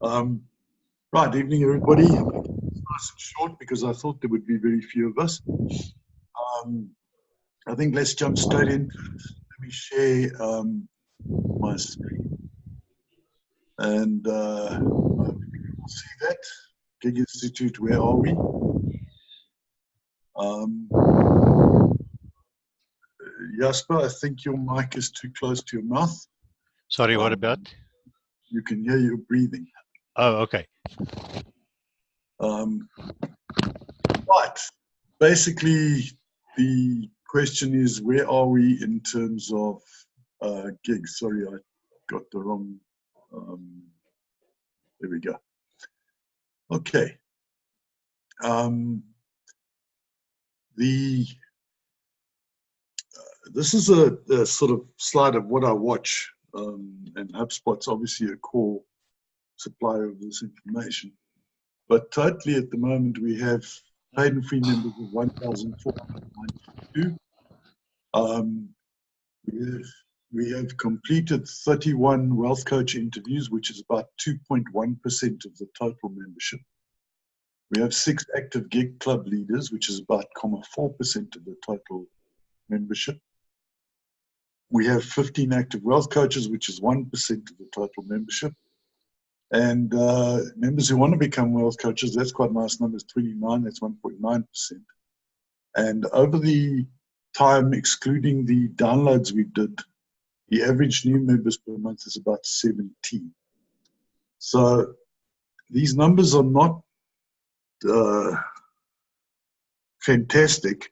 Um, right, evening everybody. Nice and short because I thought there would be very few of us. I think let's jump straight into it. Let me share my screen, and I hope you can all see that. Gig Institute, where are we? Jasper, I think your mic is too close to your mouth. Sorry, what about? You can hear you breathing. Oh, okay. Right. Basically, the question is, where are we in terms of gigs? Sorry, I got the wrong. There we go. Okay. This is a sort of slide of what I watch, and HubSpot's obviously a core supplier of this information. But totally at the moment, we have paid and free members of 1,492. We have completed 31 wealth coach interviews, which is about 2.1% of the total membership. We have 6 active gig club leaders, which is about 0.4% of the total membership. We have 15 active wealth coaches, which is 1% of the total membership. And members who want to become wealth coaches, that's quite a nice number, is 29, that's 1.9%. And over the time, excluding the downloads we did, the average new members per month is about 17. So these numbers are not fantastic,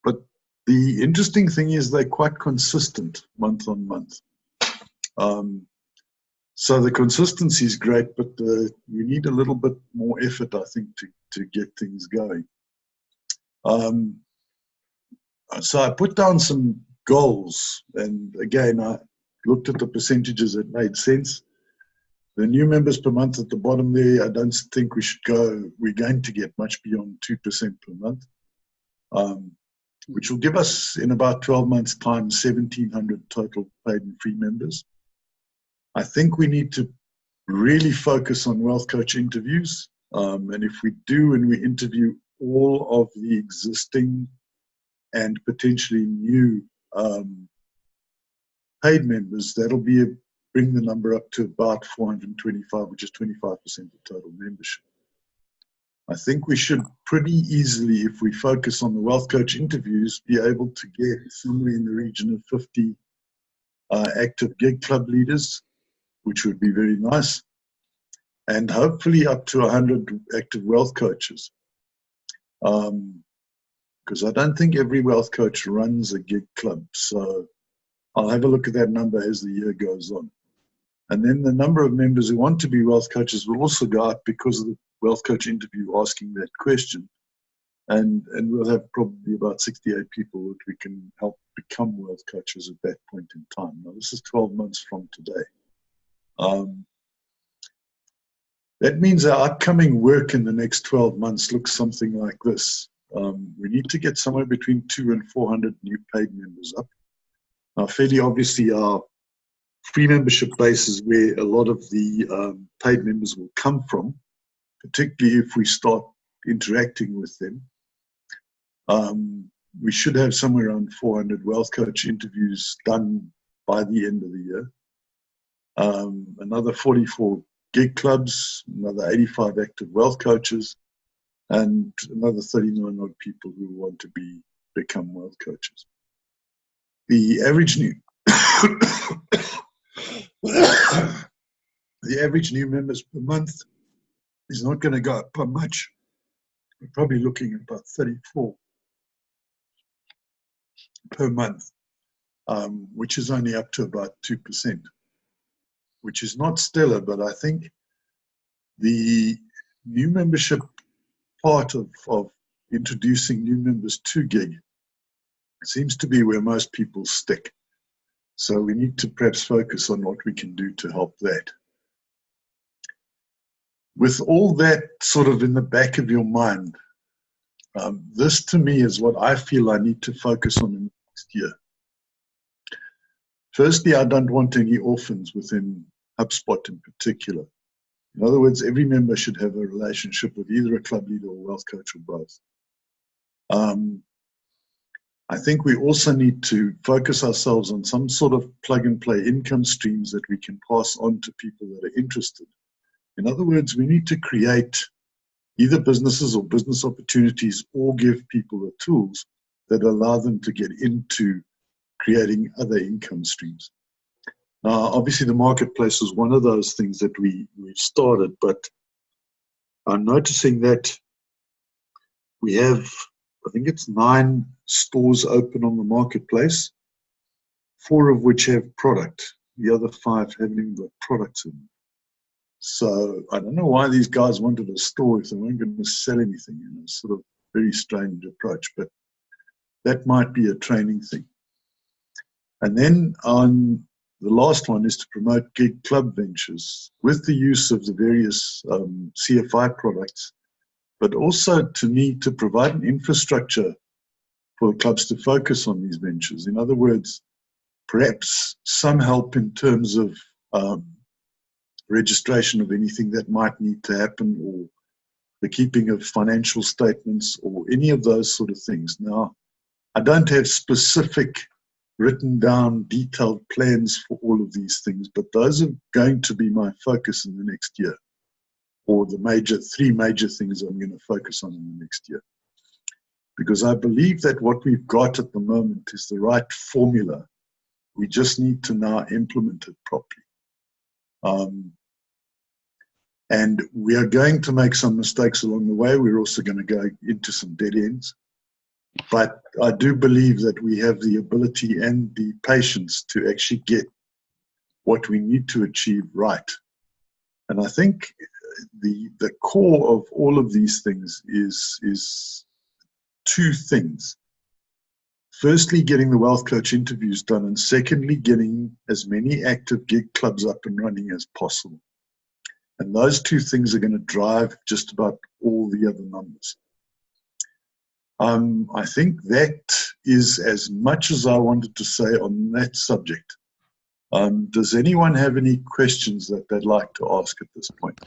but the interesting thing is they're quite consistent month on month. So the consistency is great, but we need a little bit more effort, I think, to get things going. So I put down some goals, and again, I looked at the percentages that made sense. The new members per month at the bottom there, I don't think we should go, we're going to get much beyond 2% per month, which will give us in about 12 months' time 1,700 total paid and free members. I think we need to really focus on wealth coach interviews, and if we do, and we interview all of the existing and potentially new paid members, that'll bring the number up to about 425, which is 25% of total membership. I think we should pretty easily, if we focus on the wealth coach interviews, be able to get somewhere in the region of 50 active gig club leaders, which would be very nice, and hopefully up to 100 active wealth coaches. Because I don't think every wealth coach runs a gig club. So I'll have a look at that number as the year goes on. And then the number of members who want to be wealth coaches will also go up because of the wealth coach interview asking that question. And we'll have probably about 68 people that we can help become wealth coaches at that point in time. Now, this is 12 months from today. That means our upcoming work in the next 12 months looks something like this. We need to get somewhere between 200 and 400 new paid members up. Now, fairly obviously, our free membership base is where a lot of the paid members will come from, particularly if we start interacting with them. We should have somewhere around 400 wealth coach interviews done by the end of the year. Another 44 gig clubs, another 85 active wealth coaches, and another 39 odd people who want to become wealth coaches. The average new members per month is not going to go up by much. We're probably looking at about 34 per month, which is only up to about 2%, which is not stellar, but I think the new membership part of introducing new members to gig seems to be where most people stick. So we need to perhaps focus on what we can do to help that. With all that sort of in the back of your mind, this to me is what I feel I need to focus on in the next year. Firstly, I don't want any orphans within HubSpot in particular. In other words, every member should have a relationship with either a club leader or wealth coach or both. I think we also need to focus ourselves on some sort of plug-and-play income streams that we can pass on to people that are interested. In other words, we need to create either businesses or business opportunities, or give people the tools that allow them to get into creating other income streams. Now, obviously, the marketplace is one of those things that we've started, but I'm noticing that we have, I think it's 9 stores open on the marketplace, 4 of which have product. The other 5 haven't even got products in them. So I don't know why these guys wanted a store if they weren't going to sell anything. You know, sort of very strange approach, but that might be a training thing. And then on the last one is to promote gig club ventures with the use of the various CFI products, but also to need to provide an infrastructure for the clubs to focus on these ventures. In other words, perhaps some help in terms of registration of anything that might need to happen, or the keeping of financial statements, or any of those sort of things. Now, I don't have specific written down detailed plans for all of these things, but those are going to be my focus in the next year, or the 3 major things I'm going to focus on in the next year. Because I believe that what we've got at the moment is the right formula. We just need to now implement it properly. And we are going to make some mistakes along the way. We're also going to go into some dead ends. But I do believe that we have the ability and the patience to actually get what we need to achieve right. And I think the core of all of these things is 2 things. Firstly, getting the wealth coach interviews done, and secondly, getting as many active gig clubs up and running as possible. And those 2 things are going to drive just about all the other numbers. I think that is as much as I wanted to say on that subject. Does anyone have any questions that they'd like to ask at this point?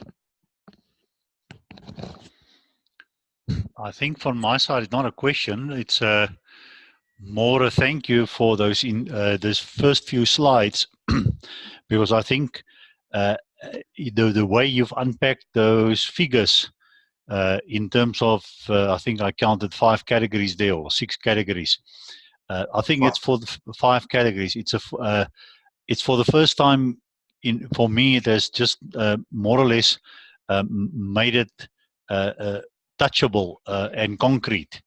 I think from my side, it's not a question. It's more a thank you for those this first few slides, because I think the way you've unpacked those figures in terms of, I think I counted 5 categories there, or 6 categories. I think it's for the 5 categories. It's for the first time for me. It has just more or less made it touchable and concrete.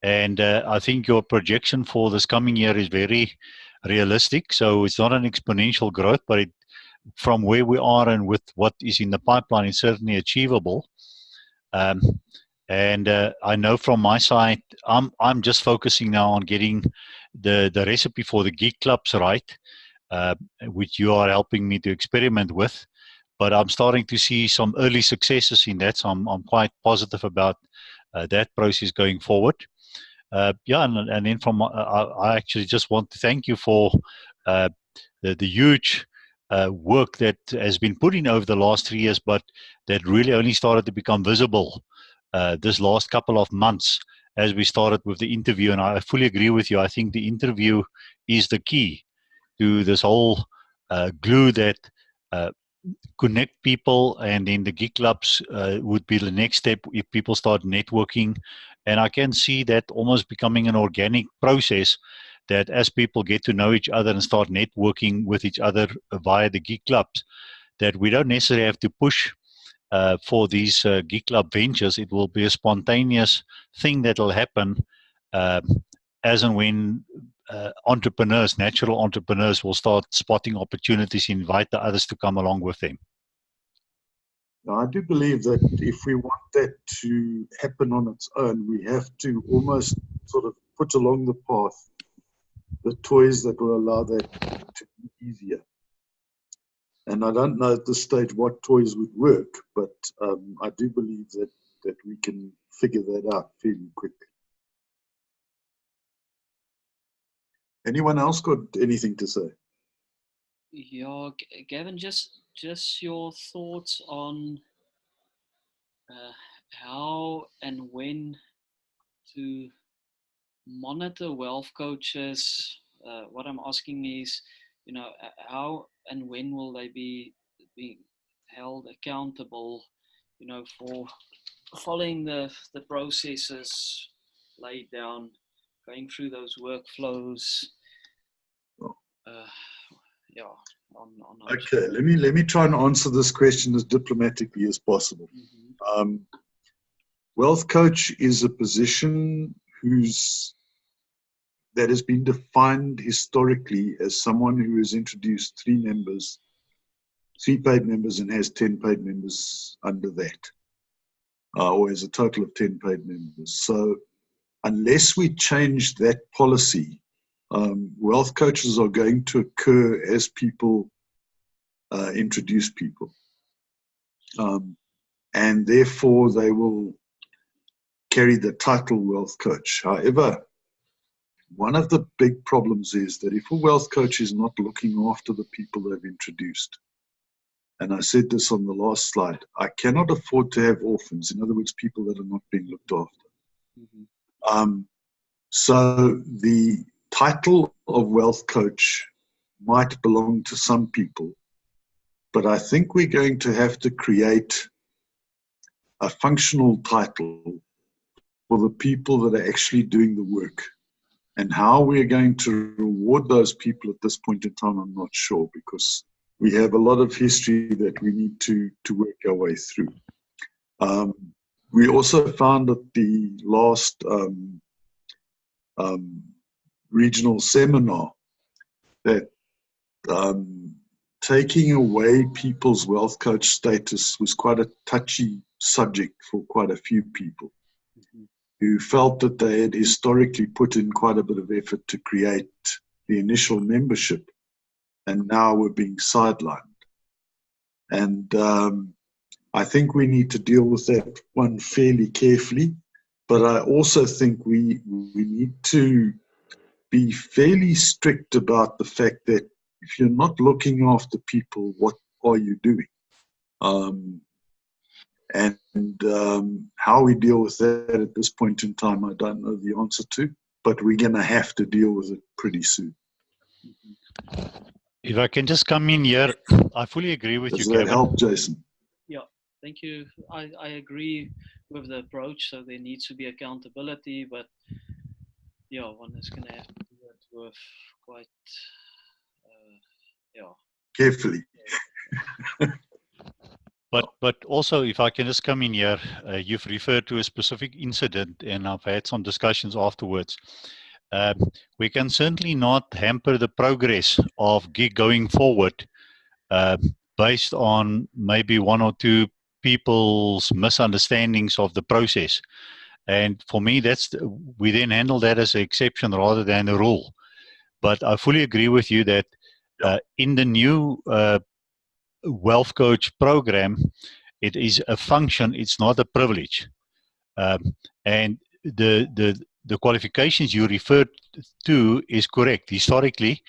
And I think your projection for this coming year is very realistic. So it's not an exponential growth, but from where we are and with what is in the pipeline, it's certainly achievable. And I know from my side, I'm just focusing now on getting the recipe for the gig clubs right, which you are helping me to experiment with. But I'm starting to see some early successes in that, so I'm quite positive about that process going forward. Yeah, and then I actually just want to thank you for the huge work that has been put in over the last 3 years, but that really only started to become visible this last couple of months as we started with the interview. And I fully agree with you. I think the interview is the key to this whole glue that connect people, and then the gig clubs would be the next step if people start networking. And I can see that almost becoming an organic process, that as people get to know each other and start networking with each other via the gig clubs, that we don't necessarily have to push for these gig club ventures. It will be a spontaneous thing that will happen as and when entrepreneurs, natural entrepreneurs, will start spotting opportunities, invite the others to come along with them. Now, I do believe that if we want that to happen on its own, we have to almost sort of put along the path the toys that will allow that to be easier. And I don't know at this stage what toys would work, but I do believe that we can figure that out fairly quickly. Anyone else got anything to say? Yeah, Gavin, just just your thoughts on how and when to monitor wealth coaches. What I'm asking is, how and when will they be being held accountable, for following the processes laid down, going through those workflows. Yeah. Okay, let me try and answer this question as diplomatically as possible. Mm-hmm. Wealth coach is a position that has been defined historically as someone who has introduced three paid members, and has 10 paid members under that, or has a total of 10 paid members. So unless we change that policy, wealth coaches are going to occur as people introduce people. And therefore they will carry the title wealth coach. However, one of the big problems is that if a wealth coach is not looking after the people they've introduced, and I said this on the last slide, I cannot afford to have orphans, in other words, people that are not being looked after. Mm-hmm. So the title of wealth coach might belong to some people, but I think we're going to have to create a functional title for the people that are actually doing the work. And how we're going to reward those people at this point in time, I'm not sure, because we have a lot of history that we need to work our way through. We also found at the last regional seminar that taking away people's wealth coach status was quite a touchy subject for quite a few people. Mm-hmm. Who felt that they had historically put in quite a bit of effort to create the initial membership, and now we're being sidelined. And I think we need to deal with that one fairly carefully, but I also think we need to be fairly strict about the fact that if you're not looking after people, what are you doing? And how we deal with that at this point in time, I don't know the answer to, but we're going to have to deal with it pretty soon. If I can just come in here, I fully agree with you, Does that Kevin. help, Jason? Yeah, thank you. I agree with the approach. So there needs to be accountability, but yeah, one is going to have to do it with quite, carefully. But also, if I can just come in here, you've referred to a specific incident, and I've had some discussions afterwards. We can certainly not hamper the progress of gig going forward based on maybe one or two people's misunderstandings of the process. And for me, we then handle that as an exception rather than a rule. But I fully agree with you that in the new wealth coach program, it is a function, it's not a privilege. And the qualifications you referred to is correct. Historically,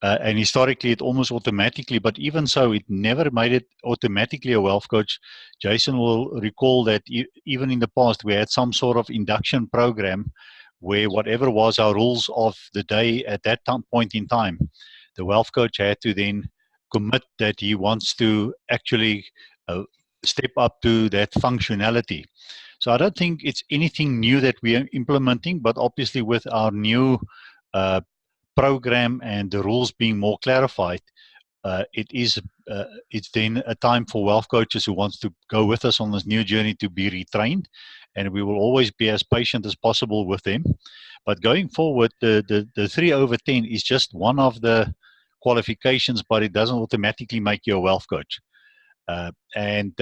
and historically it almost automatically, but even so, it never made it automatically a wealth coach. Jason will recall that even in the past, we had some sort of induction program where whatever was our rules of the day at that point in time, the wealth coach had to then commit that he wants to actually step up to that functionality. So I don't think it's anything new that we are implementing, but obviously with our new program and the rules being more clarified, it's then a time for wealth coaches who wants to go with us on this new journey to be retrained, and we will always be as patient as possible with them. But going forward, the 3/10 is just one of the qualifications, but it doesn't automatically make you a wealth coach. And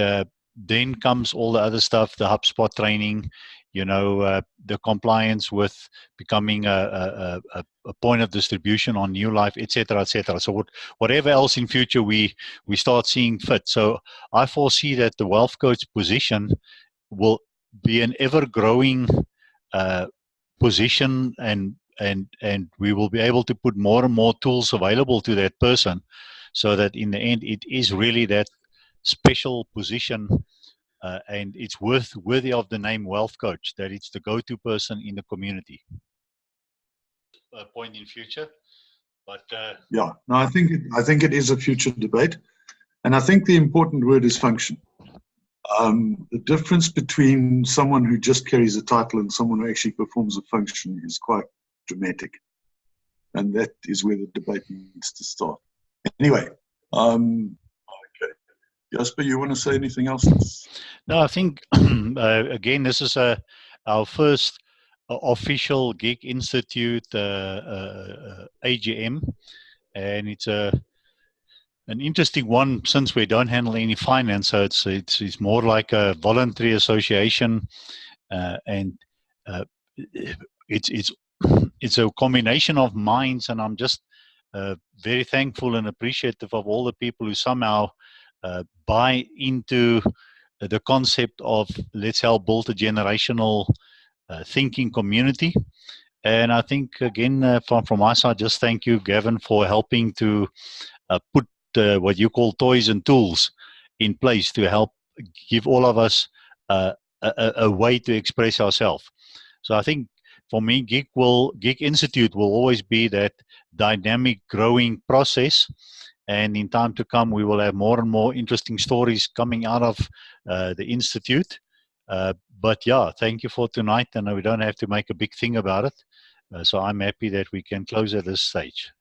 then comes all the other stuff, the HubSpot training, the compliance with becoming a point of distribution on New Life, etc., etc. So whatever else in future we start seeing fit. So I foresee that the wealth coach position will be an ever-growing position, and we will be able to put more and more tools available to that person so that in the end it is really that special position, and it's worthy of the name wealth coach, that it's the go-to person in the community. A point in future, but yeah, no, I think it is a future debate, and I think the important word is function. The difference between someone who just carries a title and someone who actually performs a function is quite dramatic, and that is where the debate needs to start. Anyway, okay, Jasper, you want to say anything else? no, I think again, this is our first official Gig Institute AGM, and it's an interesting one since we don't handle any finance, so it's more like a voluntary association, and it's a combination of minds, and I'm just very thankful and appreciative of all the people who somehow buy into the concept of let's help build a generational thinking community. And I think again from my side, just thank you, Gavin, for helping to put what you call toys and tools in place to help give all of us a way to express ourselves. So I think for me, Gig Institute will always be that dynamic growing process. And in time to come, we will have more and more interesting stories coming out of the Institute. But yeah, thank you for tonight. And we don't have to make a big thing about it. So I'm happy that we can close at this stage.